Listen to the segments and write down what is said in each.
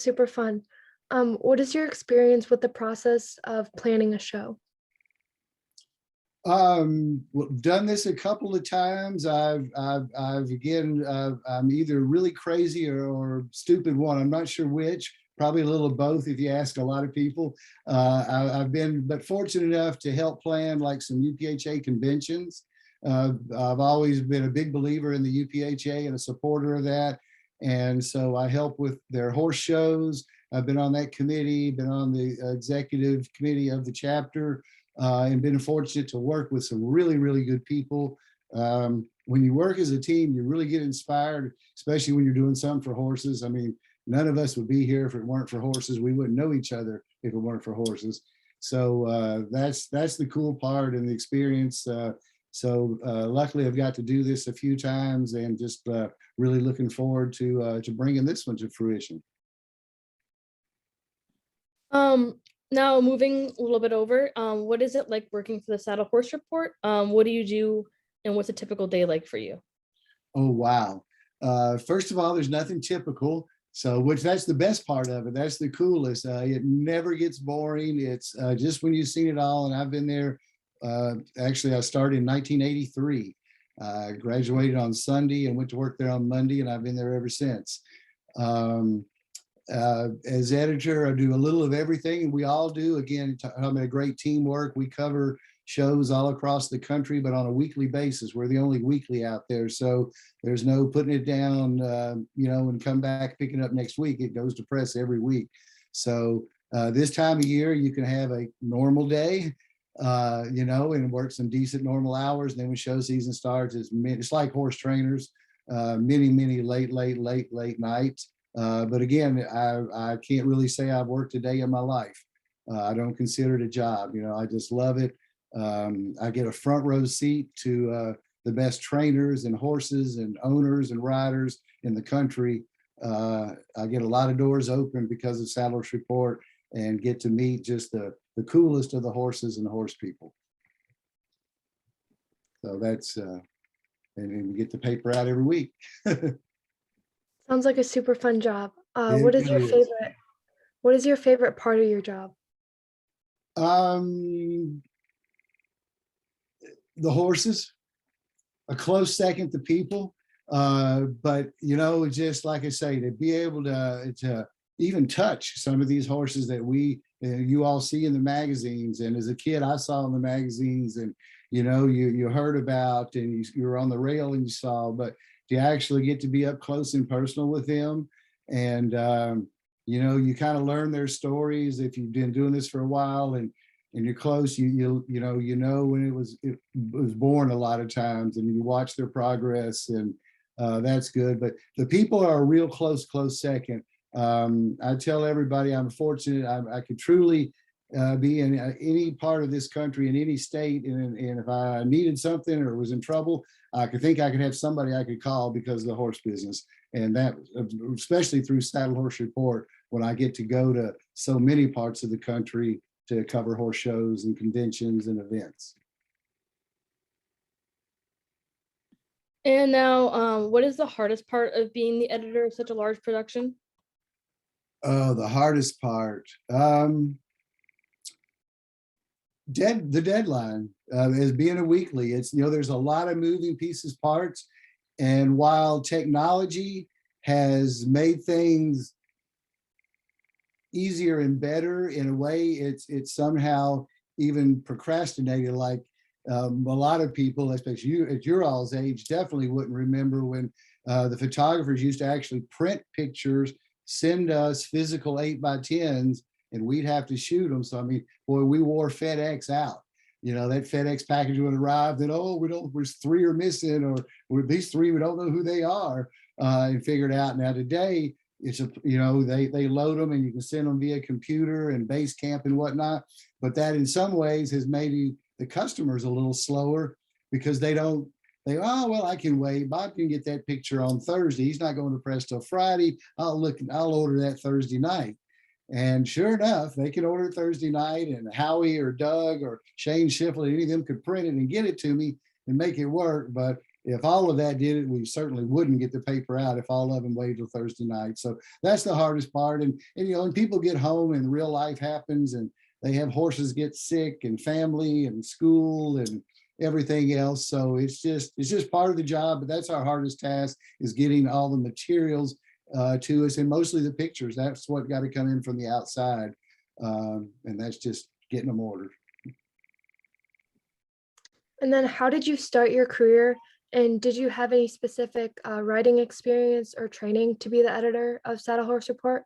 sounds super fun. What is your experience with the process of planning a show? Done this a couple of times. I've again, I'm either really crazy or stupid one. I'm not sure which. Probably a little of both if you ask a lot of people. I've been but fortunate enough to help plan like some UPHA conventions. I've always been a big believer in the UPHA and a supporter of that. And so I help with their horse shows. I've been on that committee, been on the executive committee of the chapter, and been fortunate to work with some really, really good people. When you work as a team, you really get inspired, especially when you're doing something for horses. I mean, none of us would be here if it weren't for horses. We wouldn't know each other if it weren't for horses. So that's the cool part and the experience. Luckily, I've got to do this a few times, and just really looking forward to bringing this one to fruition. Now moving a little bit over, what is it like working for the Saddle Horse Report? What do you do, and what's a typical day like for you? Oh, wow. First of all, there's nothing typical. So, which that's the best part of it. That's the coolest. It never gets boring. It's just when you've seen it all. And I've been there. Actually, I started in 1983. Graduated on Sunday and went to work there on Monday, and I've been there ever since. As editor, I do a little of everything, and we all do. Again, I'm a great teamwork. We cover shows all across the country, but on a weekly basis. We're the only weekly out there, so there's no putting it down, and come back, picking up next week. It goes to press every week. So this time of year, you can have a normal day, and work some decent normal hours. And then when show season starts, it's like horse trainers, many late nights. But again, I can't really say I've worked a day in my life. I don't consider it a job. I just love it. I get a front row seat to the best trainers and horses and owners and riders in the country. I get a lot of doors open because of Saddle Horse Report, and get to meet just the coolest of the horses and the horse people. So that's, and we get the paper out every week. Sounds like a super fun job. It What is your really is. favorite? What is your favorite part of your job? The horses, a close second, the people. But just like I say, to be able to even touch some of these horses that you all see in the magazines, and as a kid I saw in the magazines, and you heard about, and you were on the rail and you saw, but to actually get to be up close and personal with them, and you kind of learn their stories if you've been doing this for a while, and you're close. You know when it was born a lot of times, and you watch their progress, and that's good. But the people are a real close second. I tell everybody I'm fortunate. I could truly be in any part of this country, in any state, and if I needed something or was in trouble, I could have somebody I could call because of the horse business. And that, especially through Saddle Horse Report, when I get to go to so many parts of the country to cover horse shows and conventions and events. And now, what is the hardest part of being the editor of such a large production? Oh, the hardest part. The deadline is being a weekly. It's, there's a lot of moving pieces, parts. And while technology has made things easier and better in a way, it's somehow even procrastinated. Like a lot of people, especially you at your all's age, definitely wouldn't remember when the photographers used to actually print pictures, send us physical 8x10s, and we'd have to shoot them. So I mean, boy, we wore FedEx out. That FedEx package would arrive, and there's 3 are missing, or these 3, we don't know who they are, and figure it out. Now today, it's they load them and you can send them via computer and Basecamp and whatnot. But that in some ways has made the customers a little slower, because oh, well, I can wait. Bob can get that picture on Thursday. He's not going to press till Friday. I'll order that Thursday night. And sure enough, they could order Thursday night, and Howie or Doug or Shane Shifley, any of them could print it and get it to me and make it work. But if all of that did it, we certainly wouldn't get the paper out if all of them waited till Thursday night. So that's the hardest part. And you know, when people get home and real life happens and they have horses get sick and family and school and everything else. So it's just part of the job, but that's our hardest task, is getting all the materials to us, and mostly the pictures. That's what got to come in from the outside. And that's just getting them ordered. And then how did you start your career? And did you have any specific writing experience or training to be the editor of Saddle Horse Report?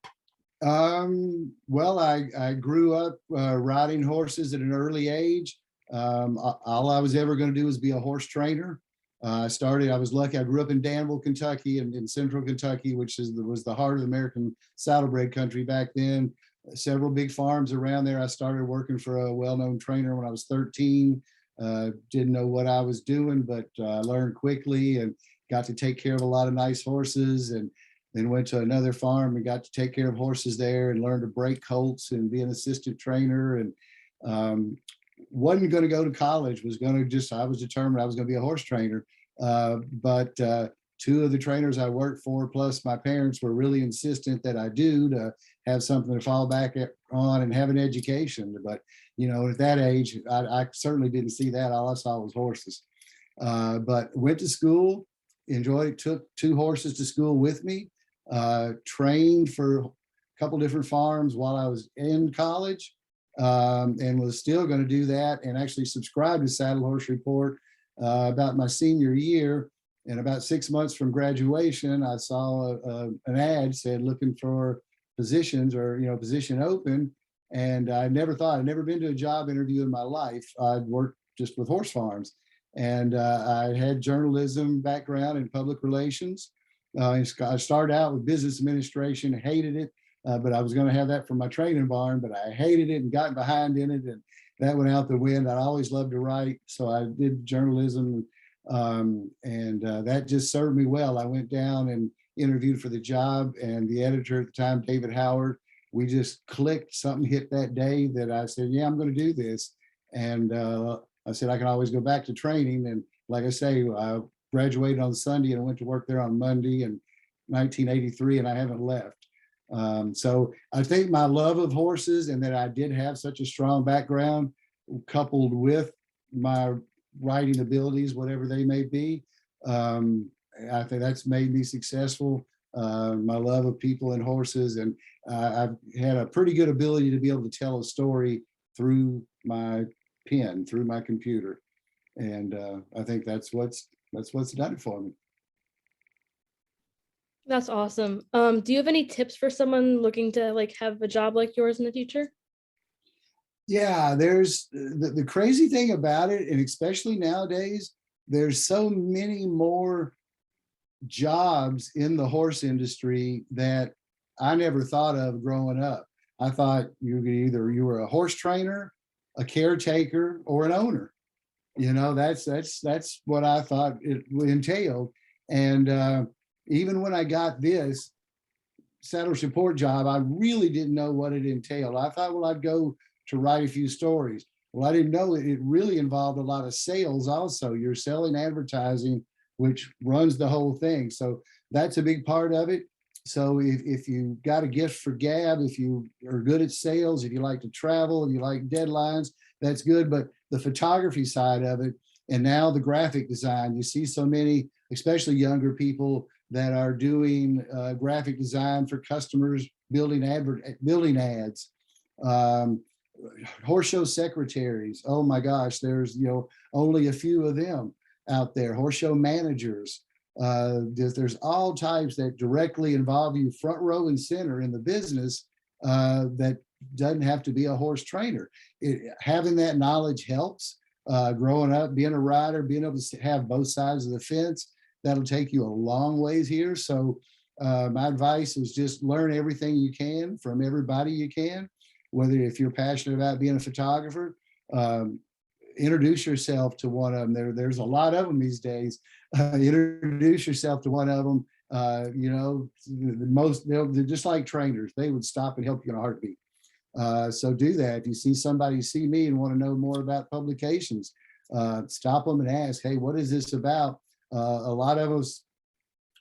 Well, I grew up riding horses at an early age. All I was ever going to do was be a horse trainer. I was lucky. I grew up in Danville, Kentucky, and in central Kentucky, which was the heart of the American saddlebred country back then. Several big farms around there. I started working for a well-known trainer when I was 13. Didn't know what I was doing, but I learned quickly and got to take care of a lot of nice horses, and then went to another farm and got to take care of horses there and learned to break colts and be an assistant trainer. And wasn't going to go to college, I was determined I was going to be a horse trainer. But two of the trainers I worked for, plus my parents, were really insistent that I do, to have something to fall back on and have an education. But, you know, at that age, I certainly didn't see that. All I saw was horses. But went to school, enjoyed it, took 2 horses to school with me, trained for a couple different farms while I was in college, and was still going to do that, and actually subscribed to Saddle Horse Report about my senior year. And about 6 months from graduation, I saw an ad said looking for positions, or, you know, position open. And I'd never been to a job interview in my life. I'd worked just with horse farms, and I had journalism background and public relations. I started out with business administration, hated it, but I was going to have that for my training barn, but I hated it and got behind in it, and that went out the wind. I always loved to write, so I did journalism, and that just served me well. I went down and interviewed for the job, and the editor at the time, David Howard, we just clicked. Something hit that day that I said, yeah, I'm going to do this. And I said, I can always go back to training. And like I say, I graduated on Sunday and went to work there on Monday in 1983, and I haven't left. So I think my love of horses, and that I did have such a strong background, coupled with my writing abilities, whatever they may be, I think that's made me successful. My love of people and horses, and I've had a pretty good ability to be able to tell a story through my pen, through my computer, and I think that's what's done it for me. That's awesome. Do you have any tips for someone looking to like have a job like yours in the future? Yeah, there's the crazy thing about it, and especially nowadays, there's so many more jobs in the horse industry that I never thought of growing up. I thought you were a horse trainer, a caretaker, or an owner. You know, that's what I thought it entailed. And even when I got this saddle support job, I really didn't know what it entailed. I thought, well, I'd go to write a few stories. Well, I didn't know it really involved a lot of sales also. You're selling advertising, which runs the whole thing. So that's a big part of it. So if you got a gift for gab, if you are good at sales, if you like to travel, if you like deadlines, that's good. But the photography side of it, and now the graphic design, you see so many, especially younger people, that are doing graphic design for customers, building ads. Horse show secretaries, oh my gosh, there's only a few of them out there. Horse show managers, there's all types that directly involve you front row and center in the business, that doesn't have to be a horse trainer. Having that knowledge helps. Growing up, being a rider, being able to have both sides of the fence, that'll take you a long ways here. So my advice is just learn everything you can from everybody you can. Whether if you're passionate about being a photographer, introduce yourself to one of them. There's a lot of them these days. Introduce yourself to one of them. They're just like trainers. They would stop and help you in a heartbeat. So do that. If you see me and want to know more about publications, stop them and ask, hey, what is this about? A lot of us,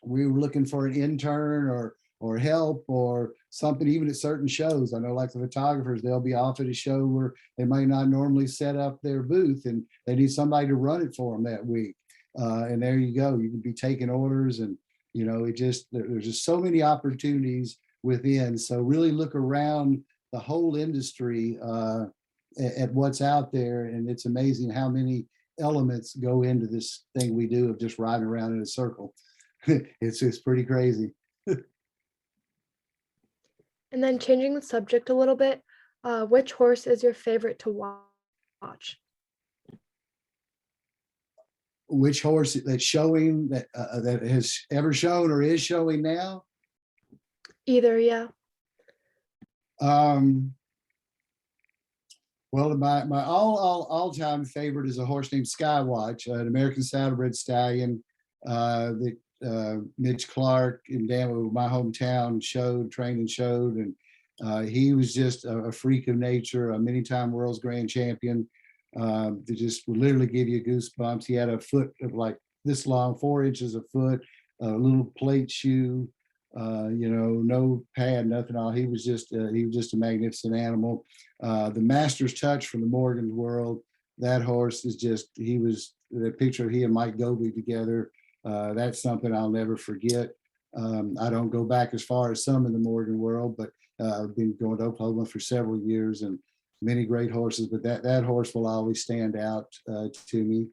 we were looking for an intern or help or something, even at certain shows. I know like the photographers, they'll be off at a show where they might not normally set up their booth and they need somebody to run it for them that week. And there you go, you can be taking orders and, you know, there's just so many opportunities within. So really look around the whole industry at what's out there. And it's amazing how many elements go into this thing we do of just riding around in a circle. It's pretty crazy. And then changing the subject a little bit, which horse is your favorite to watch? Which horse that's showing that has ever shown or is showing now? Either, yeah. Well, my all-time favorite is a horse named Skywatch, an American saddlebred stallion that Mitch Clark in my hometown trained and showed. And he was just a freak of nature, a many-time world's grand champion. That just would literally give you goosebumps. He had a foot of like this long, 4 inches of foot, a little plate shoe, you know, no pad, nothing. All he was just a magnificent animal. The Master's Touch from the Morgan's world. That horse is just, the picture of he and Mike Goby together. That's something I'll never forget. I don't go back as far as some in the Morgan world, but I've been going to Oklahoma for several years and many great horses, but that horse will always stand out to me.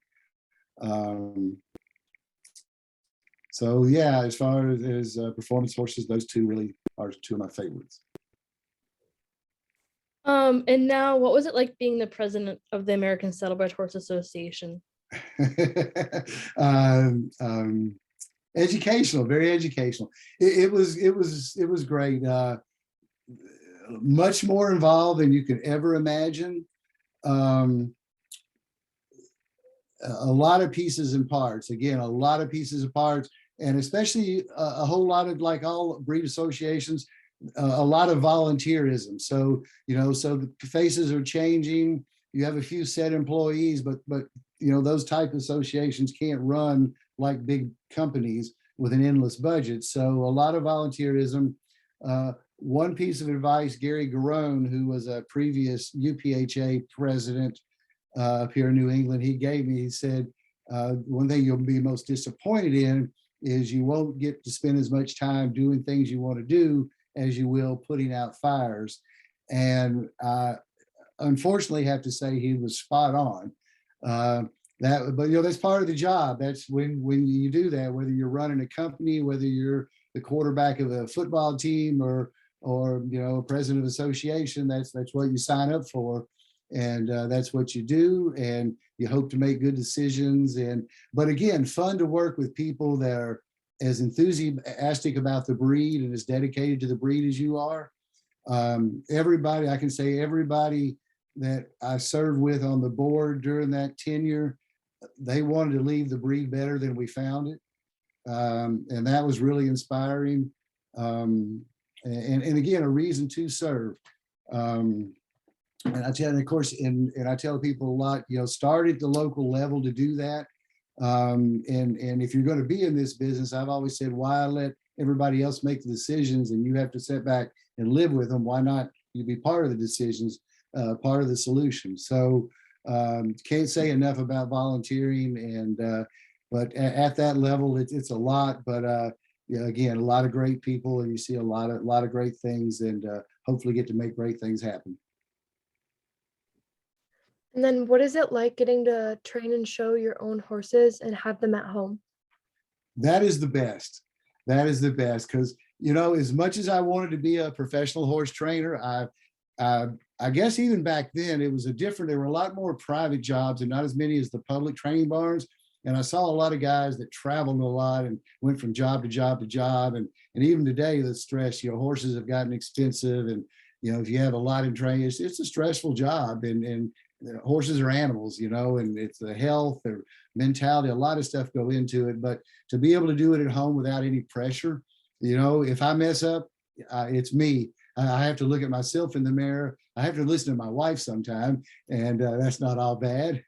So yeah, as far as performance horses, those two really are two of my favorites. And now, what was it like being the president of the American Saddlebred Horse Association? Educational, very educational. It was great. Much more involved than you could ever imagine. A lot of pieces and parts. Again, a lot of pieces and parts, and especially a whole lot of, like all breed associations, a lot of volunteerism. So, you know, so the faces are changing. You have a few set employees, but you know, those type of associations can't run like big companies with an endless budget. So a lot of volunteerism. One piece of advice, Gary Garone, who was a previous UPHA president up here in New England, he gave me, he said, one thing you'll be most disappointed in is you won't get to spend as much time doing things you want to do as you will putting out fires. And I unfortunately have to say he was spot on. But you know, that's part of the job. That's when you do that, whether you're running a company, whether you're the quarterback of a football team or you know, president of association, that's what you sign up for. And that's what you do, and you hope to make good decisions. But again, fun to work with people that are as enthusiastic about the breed and as dedicated to the breed as you are. Everybody, I can say everybody that I served with on the board during that tenure, they wanted to leave the breed better than we found it. And that was really inspiring. And again, a reason to serve. And I tell, and of course, and I tell people a lot, you know, start at the local level to do that. And if you're going to be in this business, I've always said, why let everybody else make the decisions and you have to sit back and live with them? Why not you be part of the decisions, part of the solution? So can't say enough about volunteering. And but at that level, it's a lot. But yeah, again, a lot of great people, and you see a lot of great things, and hopefully get to make great things happen. And then what is it like getting to train and show your own horses and have them at home? That is the best. That is the best, because, you know, as much as I wanted to be a professional horse trainer, I guess even back then it was there were a lot more private jobs and not as many as the public training barns. And I saw a lot of guys that traveled a lot and went from job to job to job. And even today, the stress, you know, horses have gotten expensive. And, you know, if you have a lot in training, it's a stressful job. And horses are animals, you know, and it's the health or mentality, a lot of stuff go into it. But to be able to do it at home without any pressure, you know, if I mess up, it's me. I have to look at myself in the mirror. I have to listen to my wife sometime, and that's not all bad.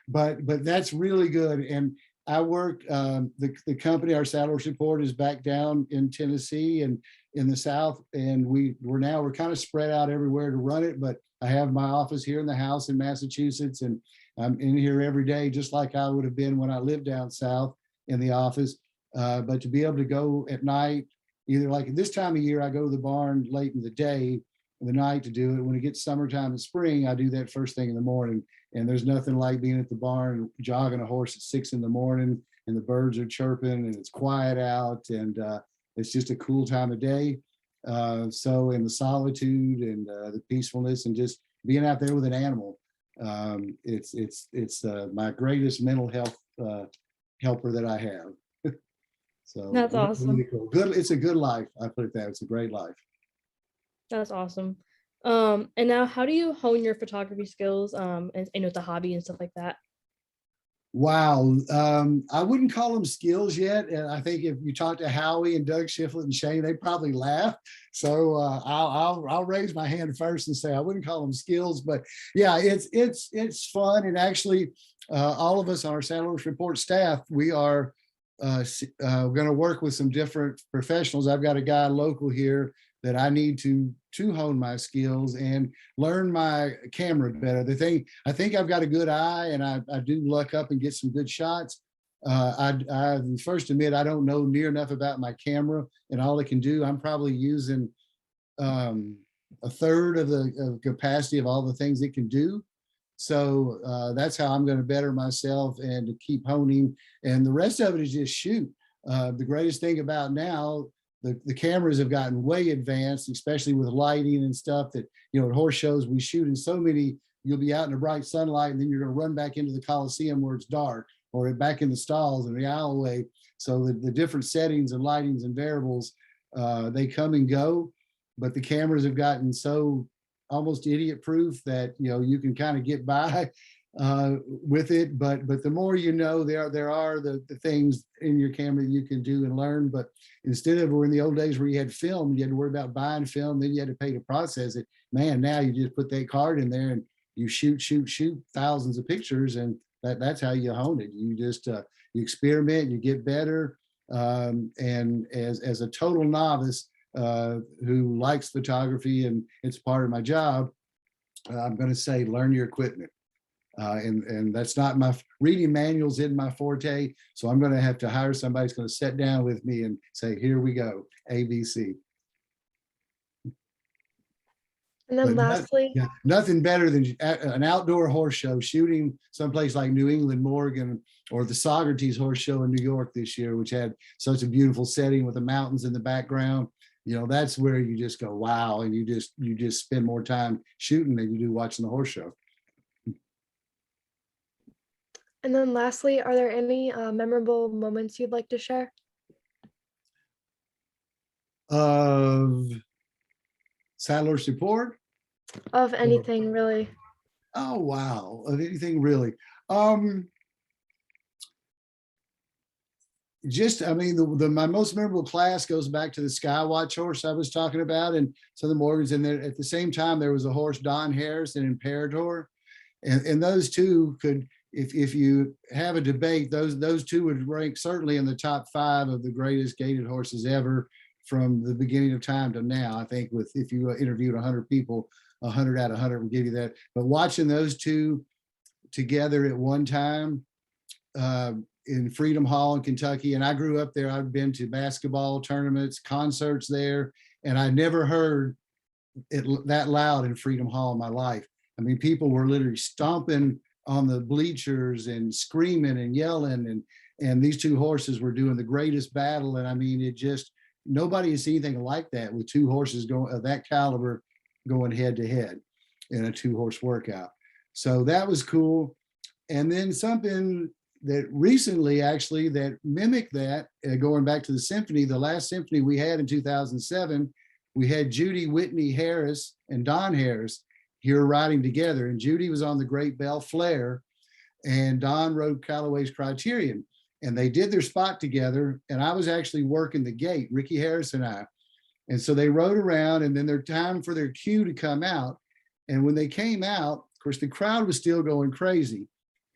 but that's really good. And I work, the company, our Saddle Horse Report is back down in Tennessee and in the South. And we're kind of spread out everywhere to run it, but I have my office here in the house in Massachusetts, and I'm in here every day, just like I would have been when I lived down South in the office. But to be able to go at night, either like this time of year, I go to the barn late in the day, in the night to do it. When it gets summertime and spring, I do that first thing in the morning. And there's nothing like being at the barn, jogging a horse at 6 a.m. and the birds are chirping and it's quiet out, and it's just a cool time of day. So in the solitude and the peacefulness and just being out there with an animal, it's my greatest mental health helper that I have. So That's awesome. really cool. Good. It's a good life. I put it that. It's a great life. That's awesome. And now how do you hone your photography skills and with the hobby and stuff like that? Wow. I wouldn't call them skills yet. And I think if you talk to Howie and Doug Shiflett and Shane, they probably laugh. So I'll raise my hand first and say I wouldn't call them skills, but yeah, it's fun. And actually, all of us on our Saddle Horse Report staff, we are going to work with some different professionals. I've got a guy local here that I need to hone my skills and learn my camera better. The thing, I think I've got a good eye, and I do luck up and get some good shots. I first admit I don't know near enough about my camera and all it can do. I'm probably using a third of the capacity of all the things it can do. So that's how I'm going to better myself and to keep honing. And the rest of it is just shoot. The greatest thing about now, the cameras have gotten way advanced, especially with lighting and stuff that, you know, at horse shows, we shoot in so many, you'll be out in the bright sunlight and then you're going to run back into the Coliseum where it's dark, or back in the stalls in the alleyway. So the different settings and lightings and variables, they come and go, but the cameras have gotten so almost idiot proof that, you know, you can kind of get by with it, but the more you know, there are the things in your camera that you can do and learn. But instead of, we're in the old days where you had film, you had to worry about buying film, then you had to pay to process it. Man, now you just put that card in there and you shoot thousands of pictures, and that's how you hone it. You just you experiment, you get better, and as a total novice who likes photography and it's part of my job, I'm going to say learn your equipment. And that's not my reading manuals in my forte. So I'm going to have to hire somebody who's going to sit down with me and say, here we go, ABC. And then But lastly, nothing better than an outdoor horse show, shooting someplace like New England, Morgan, or the Socrates Horse Show in New York this year, which had such a beautiful setting with the mountains in the background. You know, that's where you just go, wow. And you just spend more time shooting than you do watching the horse show. and then lastly, are there any memorable moments you'd like to share? Of Saddle Horse Report? Of anything, really. Oh, wow. Of anything really. Just, I mean, my most memorable class goes back to the Skywatch horse I was talking about, and some of the Morgans. And there at the same time, there was a horse, Don Harris and Imperator. And those two could, if you have a debate, those two would rank certainly in the top 5 of the greatest gaited horses ever from the beginning of time to now. I think if you interviewed 100 people, 100 out of 100 will give you that. But watching those two together at one time in Freedom Hall in Kentucky, and I grew up there. I've been to basketball tournaments, concerts there, and I never heard it that loud in Freedom Hall in my life. I mean, people were literally stomping on the bleachers and screaming and yelling, and these two horses were doing the greatest battle. And I mean, it just, nobody has seen anything like that, with two horses going of that caliber going head to head in a 2-horse workout. So that was cool. And then something that recently actually that mimicked that, going back to the Symphony, the last Symphony we had in 2007, we had Judy Whitney Harris and Don Harris here riding together. And Judy was on the Great Bell Flare and Don rode Callaway's Criterion. And they did their spot together. And I was actually working the gate, Ricky Harris and I. And so they rode around, and then their time for their cue to come out. And when they came out, of course, the crowd was still going crazy.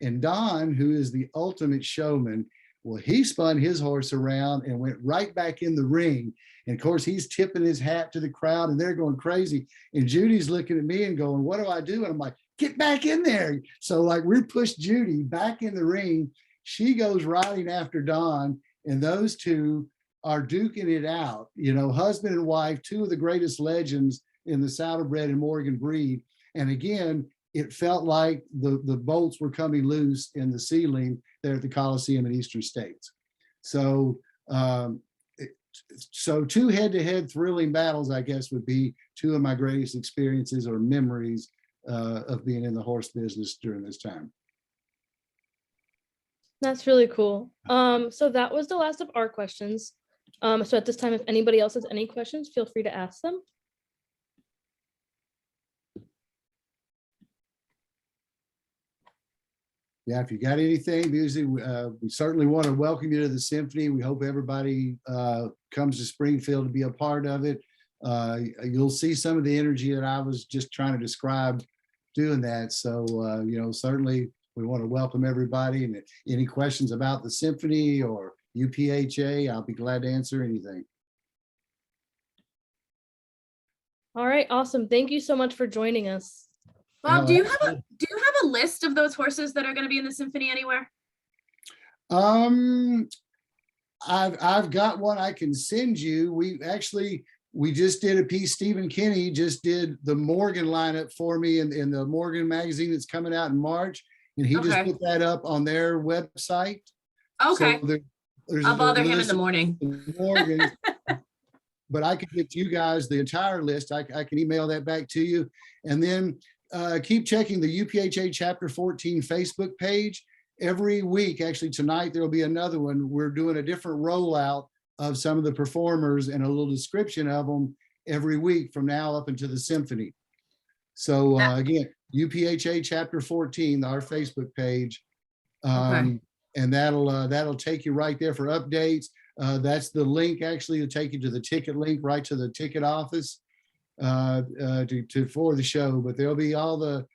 And Don, who is the ultimate showman, Well, he spun his horse around and went right back in the ring. And of course, he's tipping his hat to the crowd and they're going crazy. And Judy's looking at me and going, what do I do? And I'm like, get back in there. So like we pushed Judy back in the ring. She goes riding after Don, and those two are duking it out, you know, husband and wife, two of the greatest legends in the saddlebred and Morgan breed. And again, it felt like the bolts were coming loose in the ceiling there at the Coliseum in Eastern States. So, so two head-to-head thrilling battles, I guess, would be two of my greatest experiences or memories of being in the horse business during this time. That's really cool. So that was the last of our questions. So at this time, if anybody else has any questions, feel free to ask them. Yeah, if you got anything, Busey, we certainly want to welcome you to the Symphony. We hope everybody comes to Springfield to be a part of it. You'll see some of the energy that I was just trying to describe doing that. So, you know, certainly we want to welcome everybody, and any questions about the Symphony or UPHA, I'll be glad to answer anything. All right, awesome. Thank you so much for joining us. Bob, No, do you have a list of those horses that are going to be in the Symphony anywhere? I've got one I can send you. We just did a piece. Stephen Kinney just did the Morgan lineup for me in the Morgan magazine that's coming out in March, and he just put that up on their website. Okay, So there's I'll bother a him in list the of morning. Morgans, but I could get you guys the entire list. I can email that back to you, and then keep checking the UPHA Chapter 14 Facebook page. Every week, actually tonight, there'll be another one. We're doing a different rollout of some of the performers and a little description of them every week from now up into the Symphony. So again, UPHA Chapter 14, our Facebook page. And that'll take you right there for updates. That's the link actually to take you to the ticket link right to the ticket office for the show. But there'll be all the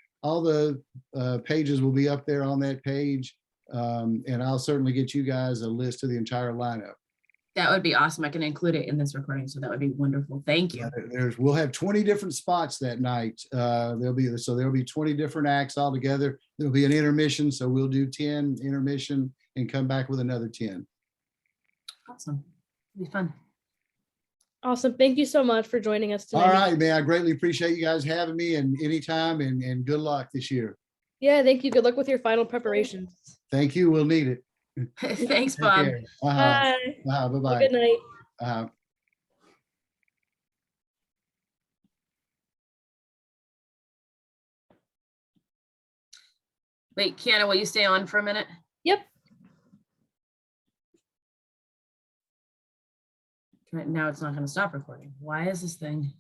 pages will be up there on that page, and I'll certainly get you guys a list of the entire lineup. That would be awesome. I can include it in this recording, so that would be wonderful. Thank you. We'll have 20 different spots that night. There'll be 20 different acts altogether. There'll be an intermission, so we'll do 10 intermission and come back with another 10. Awesome. It'll be fun. Awesome. Thank you so much for joining us tonight. All right, man. I greatly appreciate you guys having me, and anytime, and good luck this year. Yeah, thank you. Good luck with your final preparations. Thank you. We'll need it. Thanks, Take Bob. care. Bye. Bye-bye. Good night. Wait, Kiana, will you stay on for a minute? Yep. Now it's not going to stop recording. Why is this thing?